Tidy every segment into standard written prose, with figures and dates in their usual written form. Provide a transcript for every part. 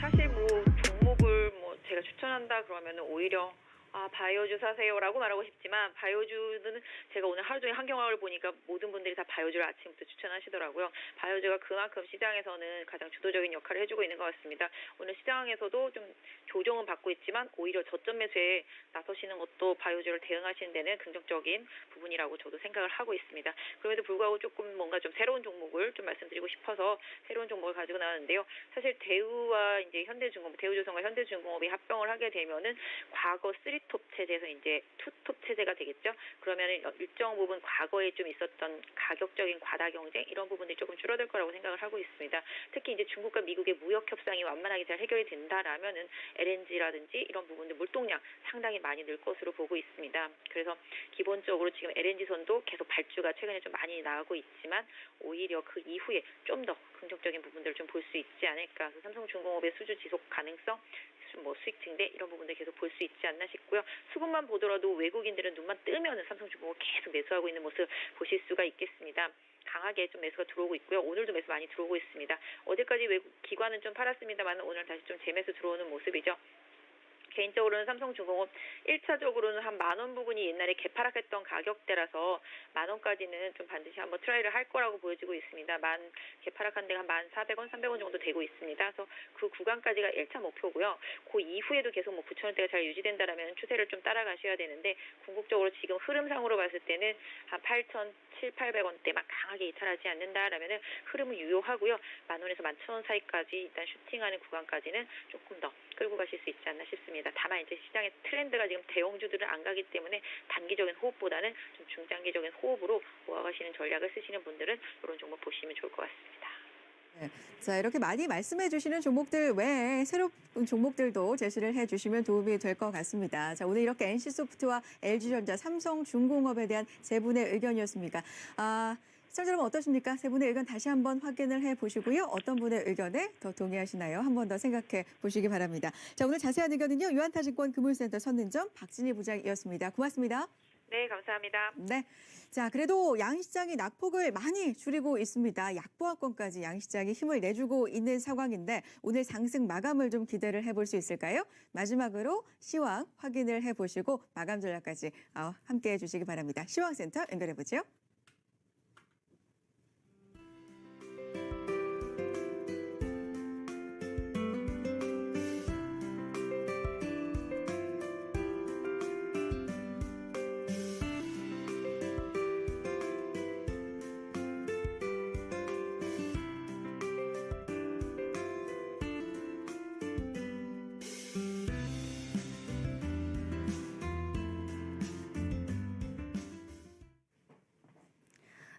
사실 뭐 종목을 뭐 제가 추천한다 그러면은 오히려 바이오주 사세요라고 말하고 싶지만 바이오주는 제가 오늘 하루 종일 환경학을 보니까 모든 분들이 다 바이오주를 아침부터 추천하시더라고요. 바이오주가 그만큼 시장에서는 가장 주도적인 역할을 해주고 있는 것 같습니다. 오늘 시장에서도 좀 조정은 받고 있지만 오히려 저점 매수에 나서시는 것도 바이오주를 대응하시는 데는 긍정적인 부분이라고 저도 생각을 하고 있습니다. 그럼에도 불구하고 조금 뭔가 좀 새로운 종목을 좀 말씀드리고 싶어서 새로운 종목을 가지고 나왔는데요. 사실 대우와 이제 현대중공업, 대우조선과 현대중공업이 합병을 하게 되면은 과거 3톱 체제에서 이제 2톱 체제가 되겠죠. 그러면 일정 부분 과거에 좀 있었던 가격적인 과다 경쟁 이런 부분들이 조금 줄어들 거라고 생각을 하고 있습니다. 특히 이제 중국과 미국의 무역 협상이 완만하게 잘 해결이 된다라면은 LNG라든지 이런 부분들 물동량 상당히 많이 늘 것으로 보고 있습니다. 그래서 기본적으로 지금 LNG선도 계속 발주가 최근에 좀 많이 나오고 있지만 오히려 그 이후에 좀 더 긍정적인 부분들을 좀 볼 수 있지 않을까. 그래서 삼성중공업의 수주 지속 가능성 뭐 수익 증대 이런 부분들 계속 볼 수 있지 않나 싶고요. 수급만 보더라도 외국인들은 눈만 뜨면은 삼성중공업 계속 매수하고 있는 모습 보실 수가 있겠습니다. 강하게 좀 매수가 들어오고 있고요. 오늘도 매수 많이 들어오고 있습니다. 어제까지 외국 기관은 좀 팔았습니다만 오늘 다시 좀 재매수 들어오는 모습이죠. 개인적으로는 삼성중공업 1차적으로는 한 10,000원 부근이 옛날에 개파락했던 가격대라서 10,000원까지는 좀 반드시 한번 트라이를 할 거라고 보여지고 있습니다. 개파락한 데가 한 1,400원, 300원 정도 되고 있습니다. 그래서 그 구간까지가 1차 목표고요. 그 이후에도 계속 뭐 9,000원대가 잘 유지된다라면 추세를 좀 따라가셔야 되는데 궁극적으로 지금 흐름상으로 봤을 때는 한 8,700~800원대 막 강하게 이탈하지 않는다라면은 흐름은 유효하고요. 10,000원에서 11,000원 사이까지 일단 슈팅하는 구간까지는 조금 더 끌고 가실 수 있지 않나 싶습니다. 다만 이제 시장의 트렌드가 지금 대형주들은 안 가기 때문에 단기적인 호흡보다는 좀 중장기적인 호흡으로 모아가시는 전략을 쓰시는 분들은 이런 종목 보시면 좋을 것 같습니다. 네. 자, 이렇게 많이 말씀해 주시는 종목들 외에 새로운 종목들도 제시를 해 주시면 도움이 될 것 같습니다. 자, 오늘 이렇게 NC소프트와 LG전자, 삼성중공업에 대한 세 분의 의견이었습니다. 시청자 여러분 어떠십니까? 세 분의 의견 다시 한번 확인을 해보시고요. 어떤 분의 의견에 더 동의하시나요? 한 번 더 생각해 보시기 바랍니다. 자, 오늘 자세한 의견은요. 유한타증권 금융센터 선능점 박진희 부장이었습니다. 고맙습니다. 네, 감사합니다. 네. 자, 그래도 양시장이 낙폭을 많이 줄이고 있습니다. 약보합권까지 양시장이 힘을 내주고 있는 상황인데 오늘 상승 마감을 좀 기대를 해볼 수 있을까요? 마지막으로 시황 확인을 해보시고 마감 전략까지 함께해 주시기 바랍니다. 시황센터 연결해보죠.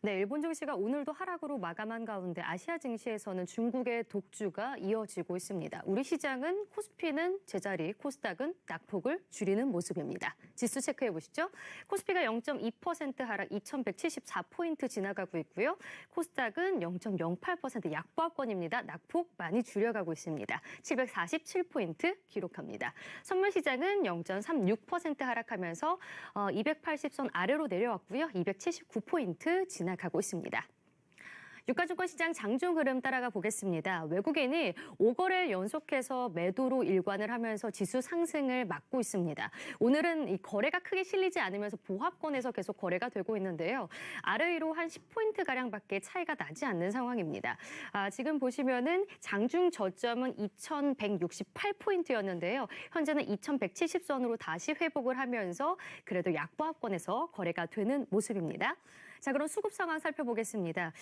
네, 일본 증시가 오늘도 하락으로 마감한 가운데 아시아 증시에서는 중국의 독주가 이어지고 있습니다. 우리 시장은 코스피는 제자리, 코스닥은 낙폭을 줄이는 모습입니다. 지수 체크해 보시죠. 코스피가 0.2% 하락 2,174포인트 지나가고 있고요. 코스닥은 0.08% 약보합권입니다. 낙폭 많이 줄여가고 있습니다. 747포인트 기록합니다. 선물 시장은 0.36% 하락하면서 280선 아래로 내려왔고요. 279포인트 지나가고 있습니다. 유가증권 시장 장중 흐름 따라가 보겠습니다. 외국인이 5거래일 연속해서 매도로 일관을 하면서 지수 상승을 막고 있습니다. 오늘은 이 거래가 크게 실리지 않으면서 보합권에서 계속 거래가 되고 있는데요. 아래 위로 한 10포인트가량밖에 차이가 나지 않는 상황입니다. 지금 보시면은 장중 저점은 2,168포인트였는데요. 현재는 2,170선으로 다시 회복을 하면서 그래도 약보합권에서 거래가 되는 모습입니다. 자, 그럼 수급 상황 살펴보겠습니다.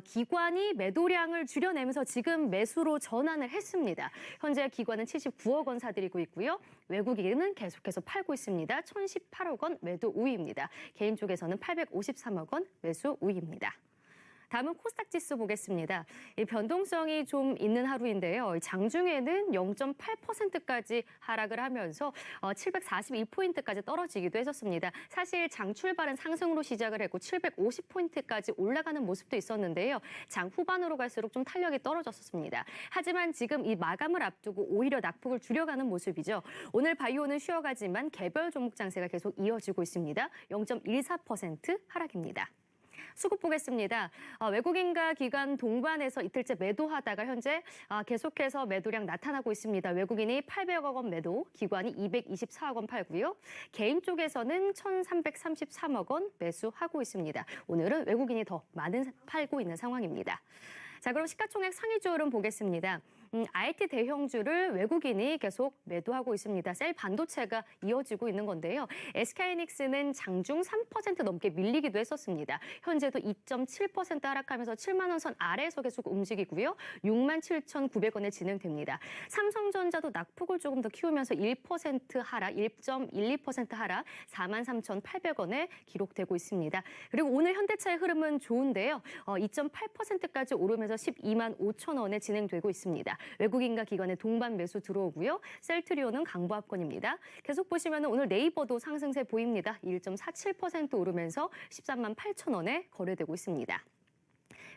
기관이 매도량을 줄여내면서 지금 매수로 전환을 했습니다. 현재 기관은 79억 원 사들이고 있고요. 외국인은 계속해서 팔고 있습니다. 1,018억 원 매도 우위입니다. 개인 쪽에서는 853억 원 매수 우위입니다. 다음은 코스닥 지수 보겠습니다. 이 변동성이 좀 있는 하루인데요. 장중에는 0.8%까지 하락을 하면서 742포인트까지 떨어지기도 했었습니다. 사실 장 출발은 상승으로 시작을 했고 750포인트까지 올라가는 모습도 있었는데요. 장 후반으로 갈수록 좀 탄력이 떨어졌었습니다. 하지만 지금 이 마감을 앞두고 오히려 낙폭을 줄여가는 모습이죠. 오늘 바이오는 쉬어가지만 개별 종목 장세가 계속 이어지고 있습니다. 0.14% 하락입니다. 수급 보겠습니다. 외국인과 기관 동반해서 이틀째 매도하다가 현재 계속해서 매도량 나타나고 있습니다. 외국인이 800억 원 매도, 기관이 224억 원 팔고요. 개인 쪽에서는 1,333억 원 매수하고 있습니다. 오늘은 외국인이 더 많은 팔고 있는 상황입니다. 자, 그럼 시가총액 상위주 흐름 보겠습니다. IT 대형주를 외국인이 계속 매도하고 있습니다. 셀 반도체가 이어지고 있는 건데요. SK하이닉스는 장중 3% 넘게 밀리기도 했었습니다. 현재도 2.7% 하락하면서 7만 원 선 아래에서 계속 움직이고요. 67,900원에 진행됩니다. 삼성전자도 낙폭을 조금 더 키우면서 1% 하락, 1.12% 하락, 43,800원에 기록되고 있습니다. 그리고 오늘 현대차의 흐름은 좋은데요. 2.8%까지 오르면서 12만 5천 원에 진행되고 있습니다. 외국인과 기관의 동반 매수 들어오고요. 셀트리온은 강보합권입니다. 계속 보시면 오늘 네이버도 상승세 보입니다. 1.47% 오르면서 13만 8천 원에 거래되고 있습니다.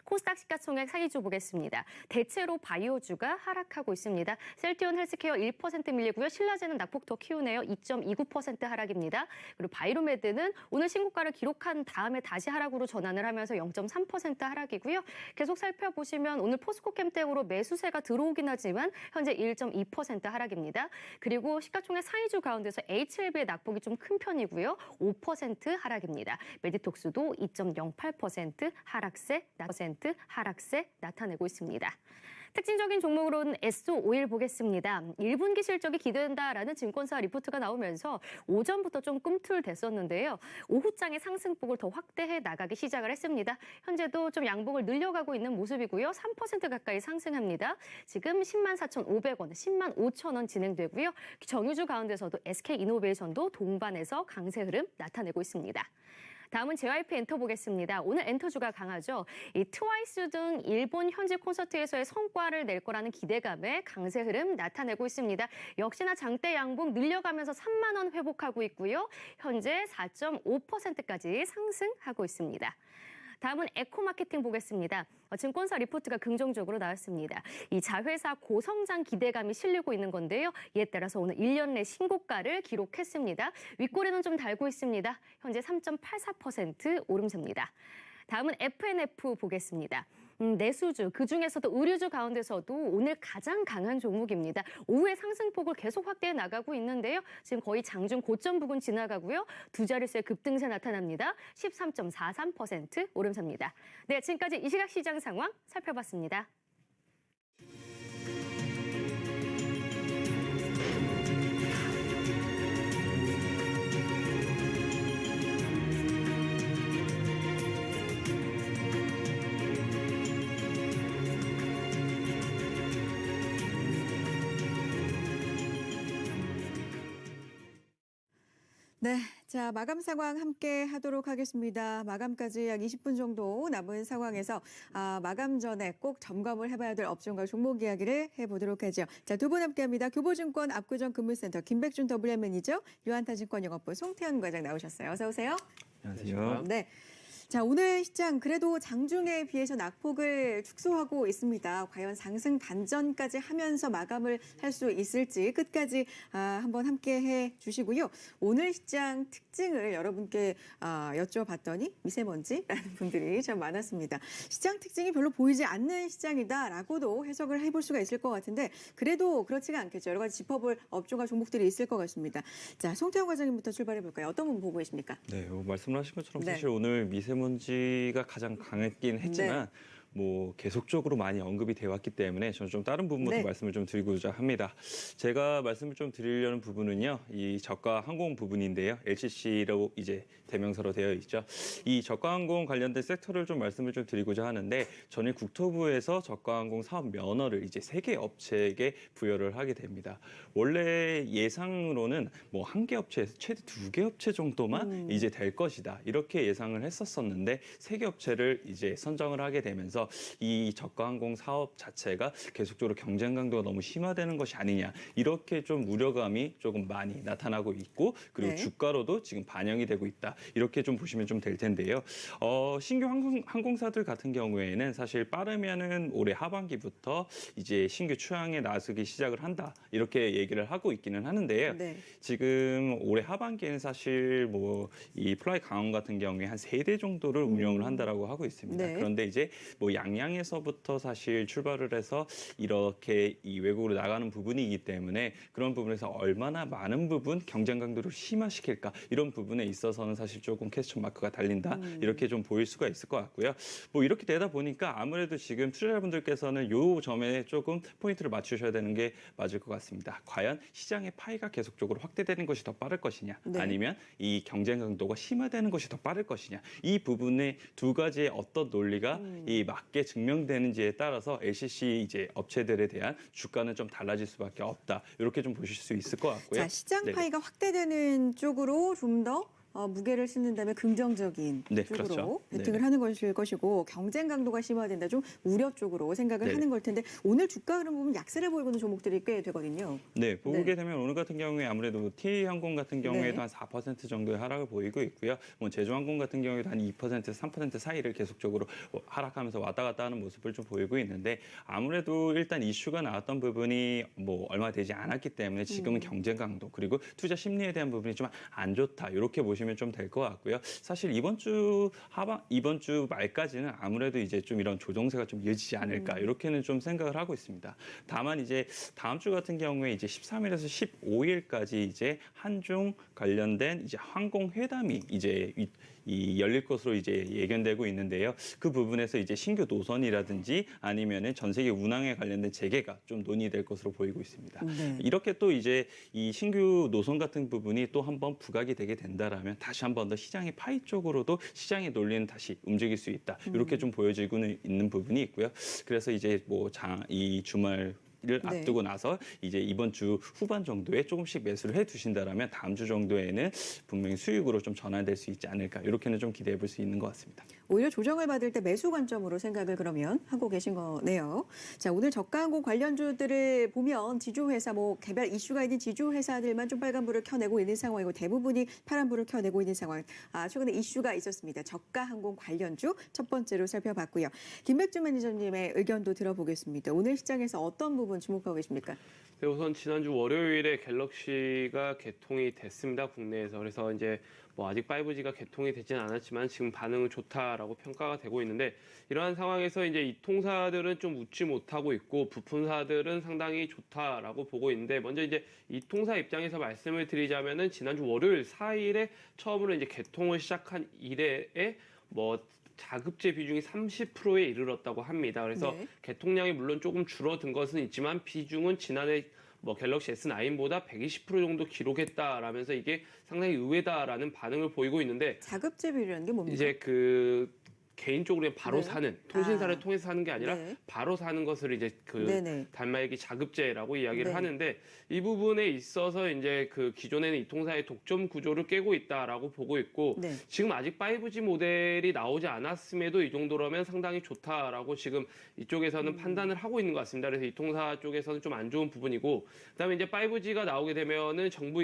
코스닥 시가총액 상위주 보겠습니다. 대체로 바이오주가 하락하고 있습니다. 셀티온 헬스케어 1% 밀리고요. 신라제는 낙폭 더 키우네요. 2.29% 하락입니다. 그리고 바이로메드는 오늘 신고가를 기록한 다음에 다시 하락으로 전환을 하면서 0.3% 하락이고요. 계속 살펴보시면 오늘 포스코캠텍으로 매수세가 들어오긴 하지만 현재 1.2% 하락입니다. 그리고 시가총액 상위주 가운데서 HLB의 낙폭이 좀 큰 편이고요. 5% 하락입니다. 메디톡스도 2.08% 하락세 나타내고 있습니다. 특징적인 종목으로는 S-오일 보겠습니다. 1분기 실적이 기대된다라는 증권사 리포트가 나오면서 오전부터 좀 꿈틀댔었는데요. 오후장의 상승폭을 더 확대해 나가기 시작을 했습니다. 현재도 좀 양봉을 늘려가고 있는 모습이고요. 3% 가까이 상승합니다. 지금 10만 4,500원, 10만 5천 원 진행되고요. 정유주 가운데서도 SK이노베이션도 동반해서 강세 흐름 나타내고 있습니다. 다음은 JYP 엔터 보겠습니다. 오늘 엔터주가 강하죠. 이 트와이스 등 일본 현지 콘서트에서의 성과를 낼 거라는 기대감에 강세 흐름 나타내고 있습니다. 역시나 장대 양봉 늘려가면서 3만 원 회복하고 있고요. 현재 4.5%까지 상승하고 있습니다. 다음은 에코마케팅 보겠습니다. 증권사 리포트가 긍정적으로 나왔습니다. 이 자회사 고성장 기대감이 실리고 있는 건데요. 이에 따라서 오늘 1년 내 신고가를 기록했습니다. 윗꼬리는 좀 달고 있습니다. 현재 3.84% 오름세입니다. 다음은 FNF 보겠습니다. 내수주, 그중에서도 의류주 가운데서도 오늘 가장 강한 종목입니다. 오후에 상승폭을 계속 확대해 나가고 있는데요. 지금 거의 장중 고점 부근 지나가고요. 두 자릿수의 급등세 나타납니다. 13.43% 오름세입니다. 네, 지금까지 이 시각 시장 상황 살펴봤습니다. 네, 자 마감 상황 함께 하도록 하겠습니다. 마감까지 약 20분 정도 남은 상황에서 마감 전에 꼭 점검을 해봐야 될 업종과 종목 이야기를 해보도록 하죠. 자, 두 분 함께합니다. 교보증권 압구정 근무센터 김백준 WM 매니저, 유한타증권 영업부 송태현 과장 나오셨어요. 어서 오세요. 안녕하세요. 네. 자, 오늘 시장 그래도 장중에 비해서 낙폭을 축소하고 있습니다. 과연 상승 반전까지 하면서 마감을 할 수 있을지 끝까지 한번 함께 해 주시고요. 오늘 시장 특징을 여러분께 여쭤봤더니 미세먼지라는 분들이 참 많았습니다. 시장 특징이 별로 보이지 않는 시장이다라고도 해석을 해볼 수가 있을 것 같은데 그래도 그렇지가 않겠죠. 여러 가지 짚어볼 업종과 종목들이 있을 것 같습니다. 자, 송태영 과장님부터 출발해 볼까요? 어떤 부분 보고 계십니까? 네, 말씀하신 것처럼 네. 사실 오늘 미세먼지가 가장 강했긴 했지만 뭐 계속적으로 많이 언급이 되어 왔기 때문에 저는 좀 다른 부분부터 말씀을 좀 드리고자 합니다. 제가 말씀을 좀 드리려는 부분은요, 이 저가 항공 부분인데요. LCC로 이제 대명사로 되어 있죠. 이 저가 항공 관련된 섹터를 좀 말씀을 좀 드리고자 하는데 전일 국토부에서 저가 항공 사업 면허를 이제 3개 업체에게 부여를 하게 됩니다. 원래 예상으로는 뭐 1개 업체에서 최대 2개 업체 정도만 이제 될 것이다. 이렇게 예상을 했었었는데 3개 업체를 이제 선정을 하게 되면서 그래서 이 저가항공 사업 자체가 계속적으로 경쟁 강도가 너무 심화되는 것이 아니냐 이렇게 좀 우려감이 조금 많이 나타나고 있고 그리고 네. 주가로도 지금 반영이 되고 있다 이렇게 좀 보시면 좀 될 텐데요. 신규 항공사들 같은 경우에는 사실 빠르면은 올해 하반기부터 이제 신규 출항에 나서기 시작을 한다 이렇게 얘기를 하고 있기는 하는데요. 네. 지금 올해 하반기에는 사실 뭐 이 플라이 강원 같은 경우에 한 3대 정도를 운영을 한다라고 하고 있습니다. 네. 그런데 이제 뭐 양양에서부터 사실 출발을 해서 이렇게 이 외국으로 나가는 부분이기 때문에 그런 부분에서 얼마나 많은 부분 경쟁 강도를 심화시킬까 이런 부분에 있어서는 사실 조금 퀘스천 마크가 달린다 이렇게 좀 보일 수가 있을 것 같고요. 뭐 이렇게 되다 보니까 아무래도 지금 투자자분들께서는 요 점에 조금 포인트를 맞추셔야 되는 게 맞을 것 같습니다. 과연 시장의 파이가 계속적으로 확대되는 것이 더 빠를 것이냐 네. 아니면 이 경쟁 강도가 심화되는 것이 더 빠를 것이냐 이 부분의 두 가지의 어떤 논리가 이 맞게 증명되는지에 따라서 LCC 이제 업체들에 대한 주가는 좀 달라질 수밖에 없다 이렇게 좀 보실 수 있을 것 같고요. 자, 시장 네네. 파이가 확대되는 쪽으로 좀 더 무게를 싣는다면 긍정적인 네, 쪽으로 그렇죠. 베팅을 네네. 하는 것일 것이고 경쟁 강도가 심화된다 좀 우려 쪽으로 생각을 네네. 하는 걸 텐데 오늘 주가 흐름 보면 약세를 보이고 있는 종목들이 꽤 되거든요. 네, 보게 네. 되면 오늘 같은 경우에 아무래도 TA항공 같은 경우에도 네. 한 4% 정도의 하락을 보이고 있고요. 뭐 제주항공 같은 경우에도 한 2%, 3% 사이를 계속적으로 하락하면서 왔다 갔다 하는 모습을 좀 보이고 있는데 아무래도 일단 이슈가 나왔던 부분이 뭐 얼마 되지 않았기 때문에 지금은 경쟁 강도 그리고 투자 심리에 대한 부분이 좀 안 좋다 이렇게 보시면 좀 될 것 같고요. 사실 이번 주 말까지는 아무래도 이제 좀 이런 조정세가 좀 이어지지 않을까 이렇게는 좀 생각을 하고 있습니다. 다만 이제 다음 주 같은 경우에 이제 13일에서 15일까지 이제 한중 관련된 이제 항공 회담이 이제 이 열릴 것으로 이제 예견되고 있는데요. 그 부분에서 이제 신규 노선이라든지 아니면은 전 세계 운항에 관련된 재개가 좀 논의될 것으로 보이고 있습니다. 네. 이렇게 또 이제 이 신규 노선 같은 부분이 또 한번 부각이 되게 된다라면 다시 한 번 더 시장의 파이 쪽으로도 시장의 논리는 다시 움직일 수 있다. 이렇게 좀 보여지고는 있는 부분이 있고요. 그래서 이제 뭐 이 주말 를 네. 앞두고 나서 이제 이번 주 후반 정도에 조금씩 매수를 해 두신다라면 다음 주 정도에는 분명히 수익으로 좀 전환될 수 있지 않을까 이렇게는 좀 기대해 볼 수 있는 것 같습니다. 오히려 조정을 받을 때 매수 관점으로 생각을 그러면 하고 계신 거네요. 자, 오늘 저가항공 관련주들을 보면 지주회사 뭐 개별 이슈가 있는 지주회사들만 좀 빨간불을 켜내고 있는 상황이고 대부분이 파란불을 켜내고 있는 상황. 최근에 이슈가 있었습니다. 저가항공 관련주 첫 번째로 살펴봤고요. 김백준 매니저님의 의견도 들어보겠습니다. 오늘 시장에서 어떤 부분 주목하고 계십니까? 네, 우선 지난주 월요일에 갤럭시가 개통이 됐습니다. 국내에서. 그래서 이제 뭐 아직 5G가 개통이 되지는 않았지만 지금 반응은 좋다라고 평가가 되고 있는데 이러한 상황에서 이제 이 통사들은 좀 웃지 못하고 있고 부품사들은 상당히 좋다라고 보고 있는데 먼저 이제 이 통사 입장에서 말씀을 드리자면은 지난주 월요일 4일에 처음으로 이제 개통을 시작한 이래에 뭐 자급제 비중이 30%에 이르렀다고 합니다. 그래서 네. 개통량이 물론 조금 줄어든 것은 있지만 비중은 지난해 뭐 갤럭시 S9보다 120% 정도 기록했다라면서 이게 상당히 의외다라는 반응을 보이고 있는데 자급제 비율이라는 게 뭡니까? 이제 그 개인적으로 바로 네. 사는 통신사를 통해서 사는 게 아니라 네. 바로 사는 것을 이제 그 네네. 단말기 자급제라고 이야기를 네. 하는데 이 부분에 있어서 이제 그 기존에는 이 통사의 독점 구조를 깨고 있다라고 보고 있고 네. 지금 아직 5G 모델이 나오지 않았음에도 이 정도라면 상당히 좋다라고 지금 이쪽에서는 판단을 하고 있는 것 같습니다. 그래서 이 통사 쪽에서는 좀 안 좋은 부분이고 그다음에 이제 5G가 나오게 되면은 정부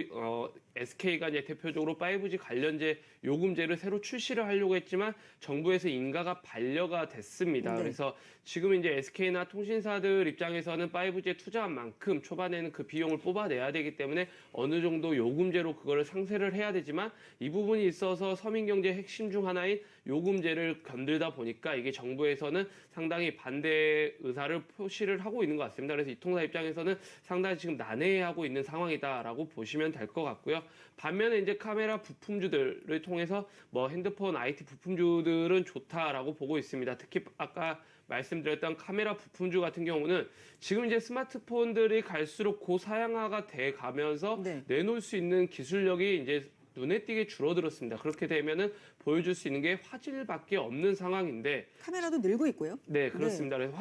SK가 이제 대표적으로 5G 관련제 요금제를 새로 출시를 하려고 했지만 정부에서 인가가 반려가 됐습니다. 네. 그래서 지금 이제 SK나 통신사들 입장에서는 5G에 투자한 만큼 초반에는 그 비용을 뽑아내야 되기 때문에 어느 정도 요금제로 그거를 상세를 해야 되지만 이 부분이 있어서 서민경제 핵심 중 하나인 요금제를 건들다 보니까 이게 정부에서는 상당히 반대 의사를 표시를 하고 있는 것 같습니다. 그래서 이 통사 입장에서는 상당히 지금 난해하고 있는 상황이다라고 보시면 될 것 같고요. 반면에 이제 카메라 부품주들을 통해서 뭐 핸드폰 IT 부품주들은 좋다라고 보고 있습니다. 특히 아까 말씀드렸던 카메라 부품주 같은 경우는 지금 이제 스마트폰들이 갈수록 고사양화가 돼 가면서 네. 내놓을 수 있는 기술력이 이제 눈에 띄게 줄어들었습니다. 그렇게 되면은 보여줄 수 있는 게 화질밖에 없는 상황인데 카메라도 늘고 있고요. 네, 그렇습니다. 그래서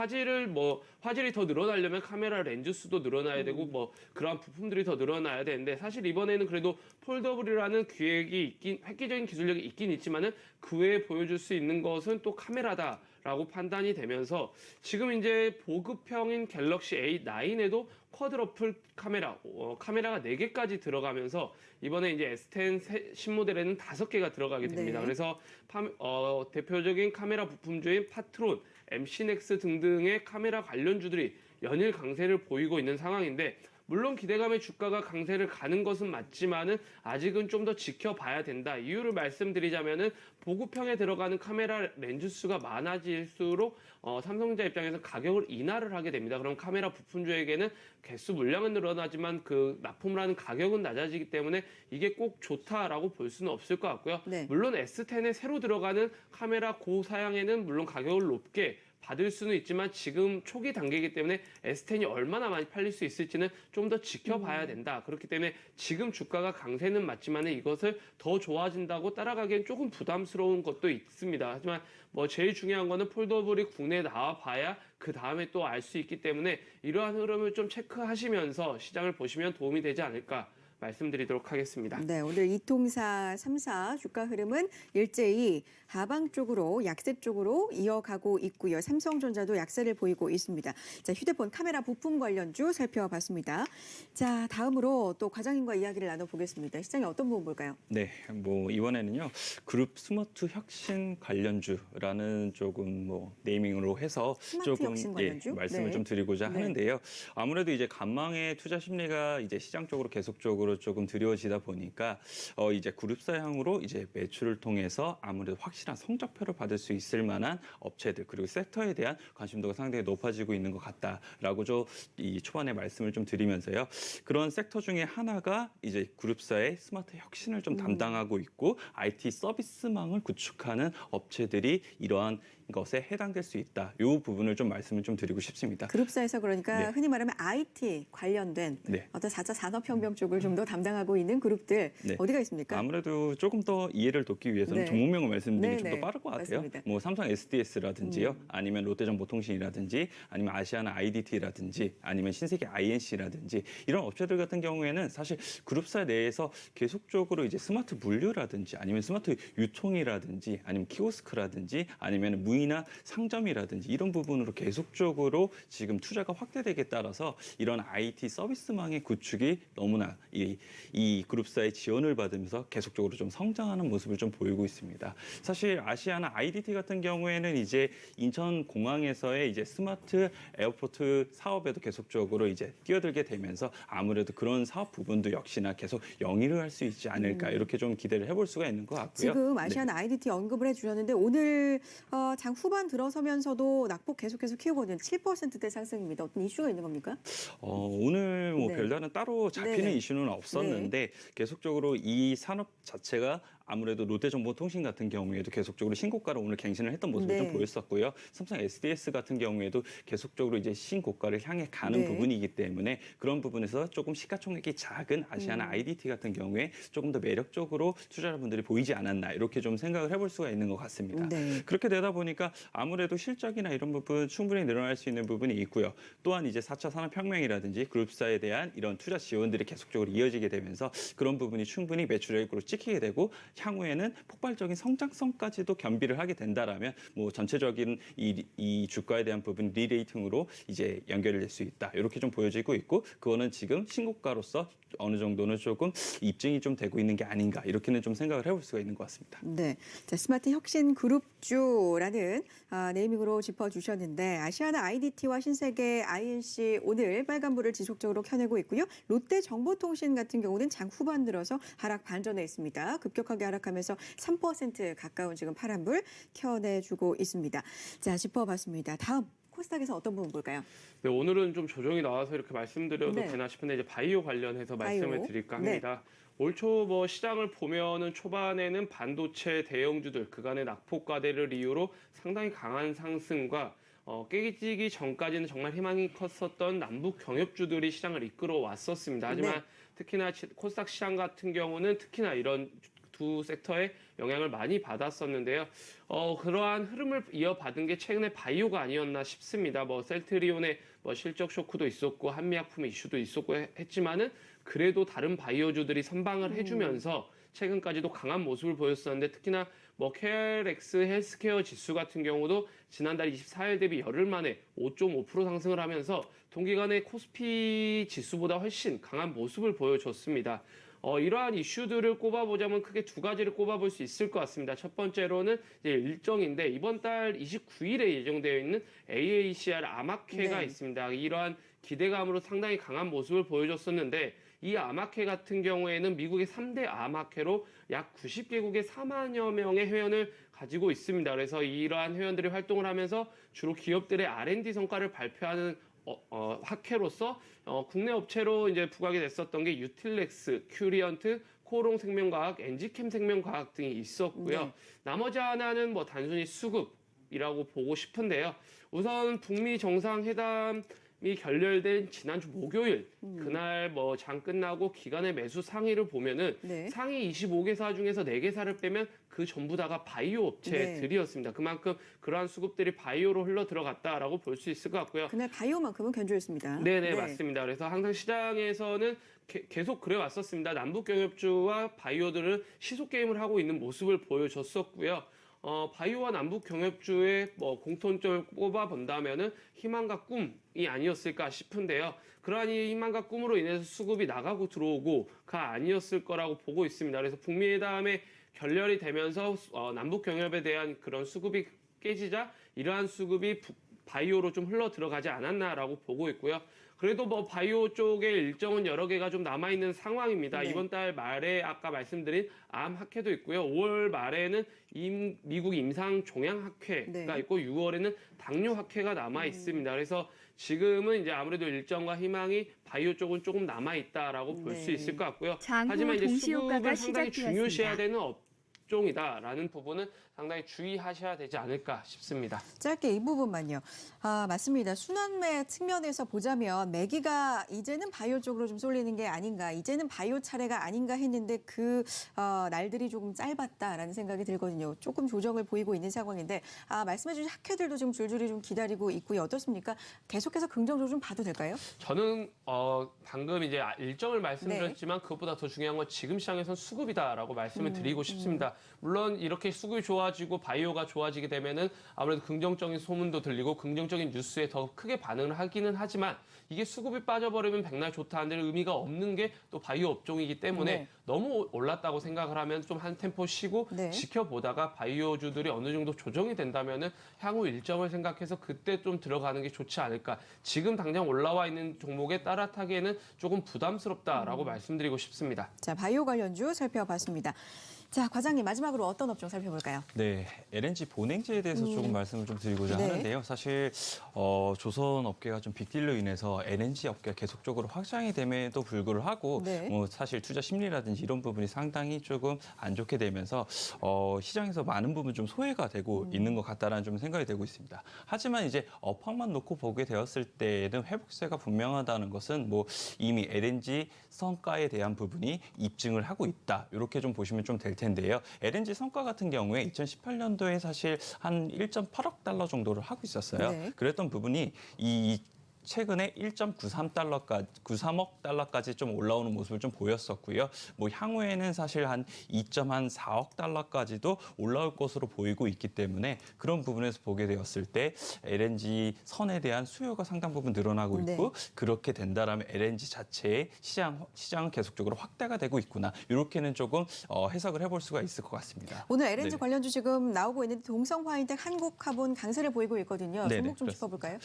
화질이 더 늘어나려면 카메라 렌즈 수도 늘어나야 되고 그러한 부품들이 더 늘어나야 되는데 사실 이번에는 그래도 폴더블이라는 획기적인 기술력이 있긴 있지만은 그 외에 보여줄 수 있는 것은 또 카메라다라고 판단이 되면서 지금 이제 보급형인 갤럭시 A9에도 쿼드러플 카메라가 4개까지 들어가면서 이번에 이제 S10 신모델에는 5개가 들어가게 됩니다. 네. 그래서 대표적인 카메라 부품주인 파트론, MC넥스 등등의 카메라 관련주들이 연일 강세를 보이고 있는 상황인데 물론 기대감의 주가가 강세를 가는 것은 맞지만은 아직은 좀 더 지켜봐야 된다. 이유를 말씀드리자면은 보급형에 들어가는 카메라 렌즈 수가 많아질수록 삼성전자 입장에서 가격을 인하를 하게 됩니다. 그럼 카메라 부품주에게는 개수 물량은 늘어나지만 그 납품을 하는 가격은 낮아지기 때문에 이게 꼭 좋다라고 볼 수는 없을 것 같고요. 네. 물론 S10에 새로 들어가는 카메라 고사양에는 물론 가격을 높게 받을 수는 있지만 지금 초기 단계이기 때문에 S10이 얼마나 많이 팔릴 수 있을지는 좀 더 지켜봐야 된다. 그렇기 때문에 지금 주가가 강세는 맞지만 이것을 더 좋아진다고 따라가기엔 조금 부담스러운 것도 있습니다. 하지만 뭐 제일 중요한 거는 폴더블이 국내에 나와 봐야 그 다음에 또 알 수 있기 때문에 이러한 흐름을 좀 체크하시면서 시장을 보시면 도움이 되지 않을까 말씀드리도록 하겠습니다. 네, 오늘 이통사 3사 주가 흐름은 일제히 하방 쪽으로 약세 쪽으로 이어가고 있고요. 삼성전자도 약세를 보이고 있습니다. 자, 휴대폰 카메라 부품 관련주 살펴봤습니다. 자, 다음으로 또 과장님과 이야기를 나눠보겠습니다. 시장에 어떤 부분 볼까요? 네, 뭐 이번에는요 그룹 스마트 혁신 관련주라는 조금 네이밍으로 해서 스마트 조금 혁신 관련주? 말씀을 네. 좀 드리고자 네. 하는데요. 아무래도 이제 간망의 투자 심리가 이제 시장 쪽으로 계속적으로 조금 드리워지다 보니까 이제 그룹사향으로 이제 매출을 통해서 아무래도 확실한 성적표를 받을 수 있을 만한 업체들 그리고 섹터에 대한 관심도가 상당히 높아지고 있는 것 같다라고 이 초반에 말씀을 좀 드리면서요. 그런 sek터 중에 하나가 이제 그룹사의 스마트 혁신을 좀 담당하고 있고 IT 서비스망을 구축하는 업체들이 이러한 것에 해당될 수 있다. 이 부분을 좀 말씀을 좀 드리고 싶습니다. 그룹사에서 그러니까 네. 흔히 말하면 IT 관련된 네. 어떤 4차 산업혁명 쪽을 좀 더 담당하고 있는 그룹들 네. 어디가 있습니까? 아무래도 조금 더 이해를 돕기 위해서는 네. 종목명을 말씀드리기 네, 좀 네. 더 빠를 것 같아요. 맞습니다. 뭐 삼성 SDS라든지요, 아니면 롯데정보통신이라든지, 아니면 아시아나 IDT라든지, 아니면 신세계 INC라든지 이런 업체들 같은 경우에는 사실 그룹사 내에서 계속적으로 이제 스마트 물류라든지, 아니면 스마트 유통이라든지, 아니면 키오스크라든지, 아니면 무인화 상점이라든지 이런 부분으로 계속적으로 지금 투자가 확대되기에 따라서 이런 IT 서비스망의 구축이 너무나 이 그룹사의 지원을 받으면서 계속적으로 좀 성장하는 모습을 좀 보이고 있습니다. 사실 아시아나 IDT 같은 경우에는 이제 인천공항에서의 이제 스마트 에어포트 사업에도 계속적으로 이제 뛰어들게 되면서 아무래도 그런 사업 부분도 역시나 계속 영위를 할 수 있지 않을까 이렇게 좀 기대를 해볼 수가 있는 것 같고요. 지금 아시아나 IDT 언급을 해주셨는데 오늘 장 후반 들어서면서도 낙폭 계속해서 키우거든요. 7%대 상승입니다. 어떤 이슈가 있는 겁니까? 오늘 뭐 네. 별다른 따로 잡히는 네네. 이슈는 없었는데 계속적으로 이 산업 자체가 아무래도 롯데정보통신 같은 경우에도 계속적으로 신고가를 오늘 갱신을 했던 모습을 네. 좀 보였었고요. 삼성 SDS 같은 경우에도 계속적으로 이제 신고가를 향해 가는 네. 부분이기 때문에 그런 부분에서 조금 시가총액이 작은 아시아나 IDT 같은 경우에 조금 더 매력적으로 투자자분들이 보이지 않았나 이렇게 좀 생각을 해볼 수가 있는 것 같습니다. 네. 그렇게 되다 보니까 아무래도 실적이나 이런 부분 충분히 늘어날 수 있는 부분이 있고요. 또한 이제 4차 산업혁명이라든지 그룹사에 대한 이런 투자 지원들이 계속적으로 이어지게 되면서 그런 부분이 충분히 매출액으로 찍히게 되고 향후에는 폭발적인 성장성까지도 겸비를 하게 된다라면 뭐 전체적인 이 주가에 대한 부분 리레이팅으로 이제 연결이 될 수 있다. 이렇게 좀 보여지고 있고 그거는 지금 신고가로서 어느 정도는 조금 입증이 좀 되고 있는 게 아닌가 이렇게는 좀 생각을 해볼 수가 있는 것 같습니다. 네, 자, 스마트 혁신 그룹주라는 네이밍으로 짚어주셨는데 아시아나 IDT와 신세계 INC 오늘 빨간불을 지속적으로 켜내고 있고요. 롯데정보통신 같은 경우는 장 후반 들어서 하락 반전에 있습니다. 급격하게 하락하면서 3% 가까운 지금 파란불 켜내주고 있습니다. 자, 짚어봤습니다. 다음 코스닥에서 어떤 부분 볼까요? 네, 오늘은 좀 조정이 나와서 이렇게 말씀드려도 네. 되나 싶은데 이제 바이오 관련해서 말씀을 바이오. 드릴까 합니다. 올 초 뭐 시장을 보면은 초반에는 반도체 대형주들 그간의 낙폭 과대를 이유로 상당히 강한 상승과 깨지기 전까지는 정말 희망이 컸었던 남북 경협주들이 시장을 이끌어 왔었습니다. 하지만 네. 특히나 코스닥 시장 같은 경우는 특히나 이런 두 섹터에 영향을 많이 받았었는데요. 그러한 흐름을 이어받은 게 최근에 바이오가 아니었나 싶습니다. 셀트리온의 실적 쇼크도 있었고 한미약품 이슈도 있었고 했지만은 그래도 다른 바이오주들이 선방을 해주면서 최근까지도 강한 모습을 보였었는데 특히나 KRX 헬스케어 지수 같은 경우도 지난달 24일 대비 열흘 만에 5.5% 상승을 하면서 동기간에 코스피 지수보다 훨씬 강한 모습을 보여줬습니다. 이러한 이슈들을 꼽아보자면 크게 두 가지를 꼽아볼 수 있을 것 같습니다. 첫 번째로는 이제 일정인데 이번 달 29일에 예정되어 있는 AACR 암학회가 네. 있습니다. 이러한 기대감으로 상당히 강한 모습을 보여줬었는데 이 암학회 같은 경우에는 미국의 3대 암학회로 약 90개국의 4만여 명의 회원을 가지고 있습니다. 그래서 이러한 회원들이 활동을 하면서 주로 기업들의 R&D 성과를 발표하는 학회로서 국내 업체로 이제 부각이 됐었던 게 유틸렉스, 큐리언트, 코롱 생명과학, 엔지캠 생명과학 등이 있었고요. 네. 나머지 하나는 단순히 수급이라고 보고 싶은데요. 우선 북미 정상회담이 결렬된 지난주 목요일 그날 장 끝나고 기관의 매수 상위를 보면은 네. 상위 25개사 중에서 4개사를 빼면 그 전부 다가 바이오 업체들이었습니다. 그만큼 그러한 수급들이 바이오로 흘러 들어갔다라고 볼 수 있을 것 같고요. 그날 바이오만큼은 견조했습니다. 네네, 맞습니다. 그래서 항상 시장에서는 계속 그래 왔었습니다. 남북 경협주와 바이오들은 시속 게임을 하고 있는 모습을 보여줬었고요. 바이오와 남북 경협주의 공통점을 꼽아본다면은 희망과 꿈이 아니었을까 싶은데요. 그러한 이 희망과 꿈으로 인해서 수급이 나가고 들어오고가 아니었을 거라고 보고 있습니다. 그래서 북미 회담의 결렬이 되면서 남북 경협에 대한 그런 수급이 깨지자 이러한 수급이 바이오로 좀 흘러 들어가지 않았나라고 보고 있고요. 그래도 바이오 쪽에 일정은 여러 개가 좀 남아있는 상황입니다. 네. 이번 달 말에 아까 말씀드린 암 학회도 있고요. 5월 말에는 미국 임상 종양 학회가 네. 있고 6월에는 당뇨 학회가 남아 있습니다. 그래서 지금은 이제 아무래도 일정과 희망이 바이오 쪽은 조금 남아 있다라고 볼 수 네. 있을 것 같고요. 장후 하지만 이제 동시효과가 수급을 상당히 중요시해야 시작되었습니다. 되는 업종이다라는 부분은 상당히 주의하셔야 되지 않을까 싶습니다. 짧게 이 부분만요. 맞습니다. 순환매 측면에서 보자면 매기가 이제는 바이오 쪽으로 좀 쏠리는 게 아닌가, 이제는 바이오 차례가 아닌가 했는데 날들이 조금 짧았다라는 생각이 들거든요. 조금 조정을 보이고 있는 상황인데 말씀해 주신 학회들도 지금 줄줄이 좀 기다리고 있고요. 어떻습니까? 계속해서 긍정적으로 좀 봐도 될까요? 저는 방금 이제 일정을 말씀드렸지만 그것보다 더 중요한 건 지금 시장에선 수급이다라고 말씀을 드리고 싶습니다. 물론 이렇게 수급이 좋아지고 바이오가 좋아지게 되면은 아무래도 긍정적인 소문도 들리고 긍정적인 뉴스에 더 크게 반응을 하기는 하지만 이게 수급이 빠져버리면 백날 좋다 한들 의미가 없는 게 또 바이오 업종이기 때문에 네. 너무 올랐다고 생각을 하면 좀 한 템포 쉬고 네. 지켜보다가 바이오주들이 어느 정도 조정이 된다면은 향후 일정을 생각해서 그때 좀 들어가는 게 좋지 않을까. 지금 당장 올라와 있는 종목에 따라타기에는 조금 부담스럽다라고 말씀드리고 싶습니다. 자, 바이오 관련주 살펴봤습니다. 자, 과장님 마지막으로 어떤 업종 살펴볼까요? 네, LNG 본행지에 대해서 조금 말씀을 좀 드리고자 네. 하는데요. 사실 조선 업계가 좀 빅딜로 인해서 LNG 업계가 계속적으로 확장이 됨에도 불구하고 네. 사실 투자 심리라든지 이런 부분이 상당히 조금 안 좋게 되면서 시장에서 많은 부분 좀 소외가 되고 있는 것 같다라는 좀 생각이 되고 있습니다. 하지만 이제 업황만 놓고 보게 되었을 때에는 회복세가 분명하다는 것은 이미 LNG 성과에 대한 부분이 입증을 하고 있다. 이렇게 좀 보시면 좀 될 텐데요. LNG 성과 같은 경우에 2018년도에 사실 한 1.8억 달러 정도를 하고 있었어요. 네. 그랬던 부분이 최근에 1.93억 달러까지 좀 올라오는 모습을 좀 보였었고요. 향후에는 사실 한 2.4억 달러까지도 올라올 것으로 보이고 있기 때문에 그런 부분에서 보게 되었을 때 LNG 선에 대한 수요가 상당 부분 늘어나고 있고 네. 그렇게 된다라면 LNG 자체의 시장은 계속적으로 확대가 되고 있구나. 이렇게는 조금 해석을 해볼 수가 있을 것 같습니다. 오늘 LNG 네. 관련주 지금 나오고 있는데 동성화이텍, 한국카본 강세를 보이고 있거든요. 네네, 종목 좀 그렇습니다. 짚어볼까요?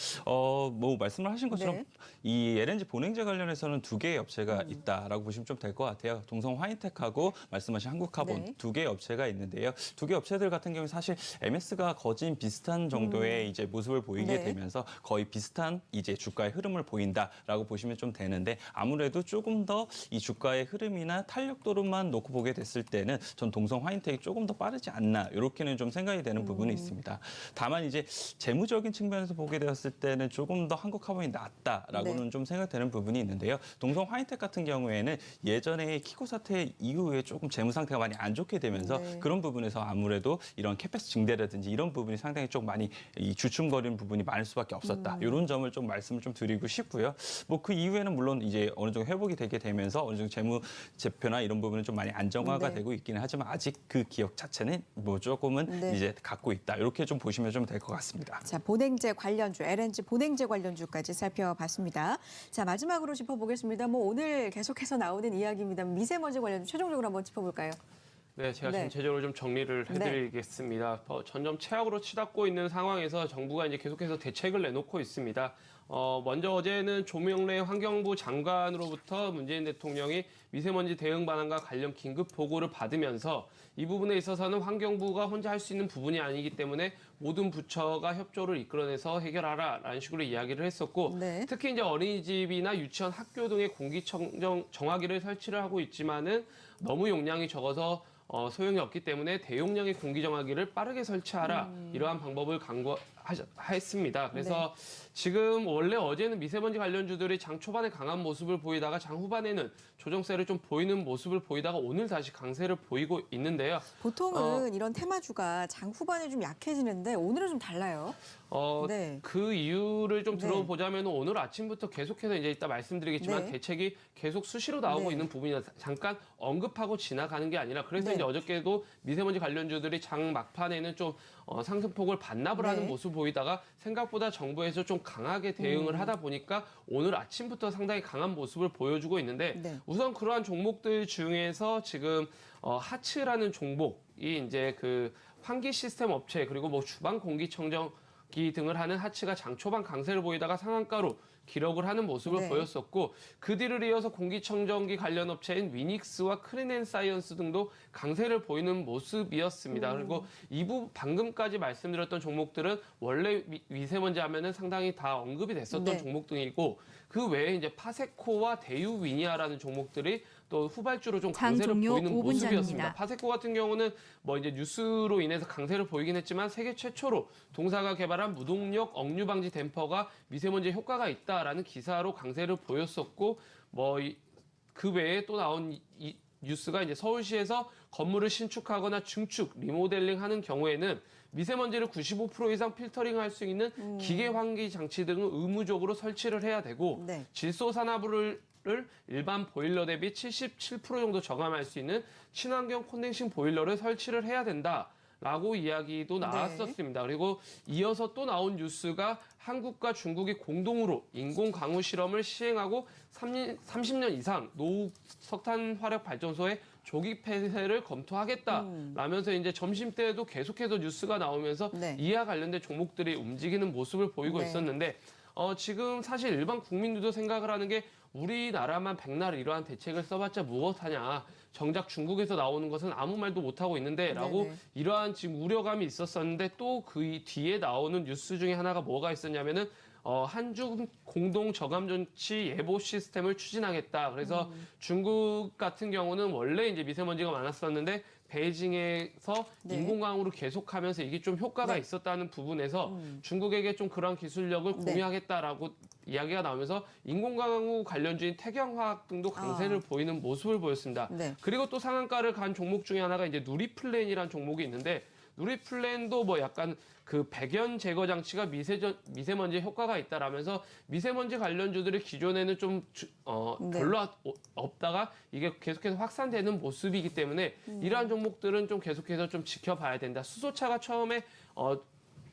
말씀을 말씀을 하신 것처럼 네. 이 LNG 본행제 관련해서는 두 개의 업체가 있다라고 보시면 좀 될 것 같아요. 동성 화이텍하고 말씀하신 한국카본 네. 두 개의 업체가 있는데요. 두 개의 업체들 같은 경우는 사실 MS가 거진 비슷한 정도의 이제 모습을 보이게 네. 되면서 거의 비슷한 이제 주가의 흐름을 보인다라고 보시면 좀 되는데 아무래도 조금 더 이 주가의 흐름이나 탄력도로만 놓고 보게 됐을 때는 전 동성 화이텍이 조금 더 빠르지 않나 이렇게는 좀 생각이 되는 부분이 있습니다. 다만 이제 재무적인 측면에서 보게 되었을 때는 조금 더 한국카본이 낫다라고는 네. 좀 생각되는 부분이 있는데요. 동성 화이텍 같은 경우에는 예전에 키코 사태 이후에 조금 재무 상태가 많이 안 좋게 되면서 네. 그런 부분에서 아무래도 이런 캐패스 증대라든지 이런 부분이 상당히 좀 많이 이 주춤거리는 부분이 많을 수밖에 없었다. 이런 점을 좀 말씀을 좀 드리고 싶고요. 뭐 그 이후에는 물론 이제 어느 정도 회복이 되게 되면서 어느 정도 재무 제표나 이런 부분은 좀 많이 안정화가 네. 되고 있기는 하지만 아직 그 기억 자체는 뭐 조금은 네. 이제 갖고 있다. 이렇게 좀 보시면 좀 될 것 같습니다. 자, 본행제 관련주, LNG 본행제 관련주까지 살펴봤습니다. 자, 마지막으로 짚어보겠습니다. 뭐 오늘 계속해서 나오는 이야기입니다. 미세먼지 관련주 최종적으로 한번 짚어볼까요? 네, 제가 네. 전체적으로 좀 정리를 해드리겠습니다. 점점 최악으로 치닫고 있는 상황에서 정부가 이제 계속해서 대책을 내놓고 있습니다. 먼저 어제는 조명래 환경부 장관으로부터 문재인 대통령이 미세먼지 대응 방안과 관련 긴급 보고를 받으면서 이 부분에 있어서는 환경부가 혼자 할 수 있는 부분이 아니기 때문에 모든 부처가 협조를 이끌어내서 해결하라라는 식으로 이야기를 했었고 네. 특히 이제 어린이집이나 유치원, 학교 등의 공기청정 정화기를 설치를 하고 있지만은 너무 용량이 적어서 소용이 없기 때문에 대용량의 공기정화기를 빠르게 설치하라 이러한 방법을 강구했습니다. 그래서 지금 원래 어제는 미세먼지 관련주들이 장 초반에 강한 모습을 보이다가 장 후반에는 조정세를 좀 보이는 모습을 보이다가 오늘 다시 강세를 보이고 있는데요. 보통은 이런 테마주가 장 후반에 좀 약해지는데 오늘은 좀 달라요. 네. 그 이유를 좀 네. 들어보자면 오늘 아침부터 계속해서 이제 이따 말씀드리겠지만 네. 대책이 계속 수시로 나오고 네. 있는 부분이라 잠깐 언급하고 지나가는 게 아니라 그래서 네. 이제 어저께도 미세먼지 관련주들이 장 막판에는 좀 상승폭을 반납을 네. 하는 모습 보이다가 생각보다 정부에서 좀 강하게 대응을 하다 보니까 오늘 아침부터 상당히 강한 모습을 보여주고 있는데 네. 우선 그러한 종목들 중에서 지금 하츠라는 종목이 이제 그 환기 시스템 업체 그리고 뭐 주방 공기청정기 등을 하는 하츠가 장 초반 강세를 보이다가 상한가로 기록을 하는 모습을 네. 보였었고 그 뒤를 이어서 공기청정기 관련 업체인 위닉스와 크린앤사이언스 등도 강세를 보이는 모습이었습니다. 그리고 방금까지 말씀드렸던 종목들은 원래 미세먼지 하면은 상당히 다 언급이 됐었던 네. 종목 등이고 그 외에 이제 파세코와 대유위니아라는 종목들이 또 후발주로 좀 장 강세를 종료 보이는 5분 모습이었습니다. 전입니다. 파세코 같은 경우는 뭐 이제 뉴스로 인해서 강세를 보이긴 했지만 세계 최초로 동사가 개발한 무동력 억류 방지 댐퍼가 미세먼지 효과가 있다라는 기사로 강세를 보였었고 뭐 그 외에 또 나온 이 뉴스가 이제 서울시에서 건물을 신축하거나 증축, 리모델링 하는 경우에는 미세먼지를 95% 이상 필터링할 수 있는 기계 환기 장치 등을 의무적으로 설치를 해야 되고 네. 질소 산화물을 일반 보일러 대비 77% 정도 저감할 수 있는 친환경 콘덴싱 보일러를 설치를 해야 된다라고 이야기도 나왔었습니다. 그리고 이어서 또 나온 뉴스가 한국과 중국이 공동으로 인공 강우 실험을 시행하고 30년 이상 노후 석탄 화력 발전소의 조기 폐쇄를 검토하겠다라면서 이제 점심 때에도 계속해서 뉴스가 나오면서 네. 이와 관련된 종목들이 움직이는 모습을 보이고 네. 있었는데 지금 사실 일반 국민들도 생각을 하는 게 우리나라만 백날 이러한 대책을 써봤자 무엇하냐. 정작 중국에서 나오는 것은 아무 말도 못하고 있는데 라고 네네. 이러한 지금 우려감이 있었었는데 또 그 뒤에 나오는 뉴스 중에 하나가 뭐가 있었냐면은 한중 공동 저감 조치 예보 시스템을 추진하겠다. 그래서 중국 같은 경우는 원래 이제 미세먼지가 많았었는데 베이징에서 네. 인공강우를 계속하면서 이게 좀 효과가 네. 있었다는 부분에서 중국에게 좀 그런 기술력을 네. 공유하겠다라고 이야기가 나오면서 인공강우 관련주인 태경화학 등도 강세를 보이는 모습을 보였습니다. 네. 그리고 또 상한가를 간 종목 중에 하나가 이제 누리플랜이라는 종목이 있는데 누리플랜도 뭐 약간 그 백연 제거 장치가 미세먼지 효과가 있다라면서 미세먼지 관련주들이 기존에는 좀 네. 별로 없다가 이게 계속해서 확산되는 모습이기 때문에 이러한 종목들은 좀 계속해서 좀 지켜봐야 된다. 수소차가 처음에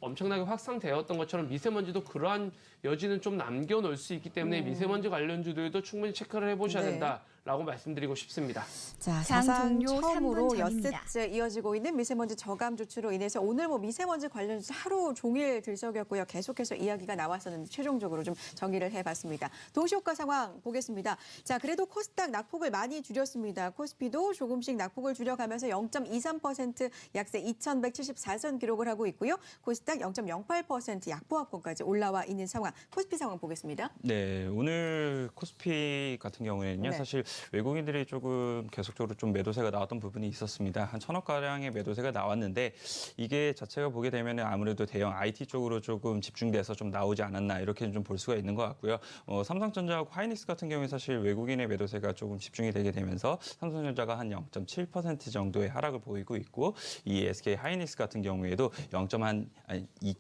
엄청나게 확산되었던 것처럼 미세먼지도 그러한 여지는 좀 남겨놓을 수 있기 때문에 미세먼지 관련주들도 충분히 체크를 해보셔야 네. 된다. 라고 말씀드리고 싶습니다. 자, 장 사상 종료 처음으로 3분 전입니다. 엿새째 이어지고 있는 미세먼지 저감 조치로 인해서 오늘 미세먼지 관련해서 하루 종일 들썩였고요. 계속해서 이야기가 나왔었는데 최종적으로 좀 정리를 해봤습니다. 동시효과 상황 보겠습니다. 자, 그래도 코스닥 낙폭을 많이 줄였습니다. 코스피도 조금씩 낙폭을 줄여가면서 0.23% 약세 2,174선 기록을 하고 있고요. 코스닥 0.08% 약보합권까지 올라와 있는 상황. 코스피 상황 보겠습니다. 네, 오늘 코스피 같은 경우에는요, 네. 사실 외국인들이 조금 계속적으로 좀 매도세가 나왔던 부분이 있었습니다. 한 1,000억 가량의 매도세가 나왔는데 이게 자체가 보게 되면 아무래도 대형 IT 쪽으로 조금 집중돼서 좀 나오지 않았나 이렇게 좀 볼 수가 있는 것 같고요. 삼성전자하고 하이닉스 같은 경우에 사실 외국인의 매도세가 조금 집중이 되게 되면서 삼성전자가 한 0.7% 정도의 하락을 보이고 있고 이 SK 하이닉스 같은 경우에도 2.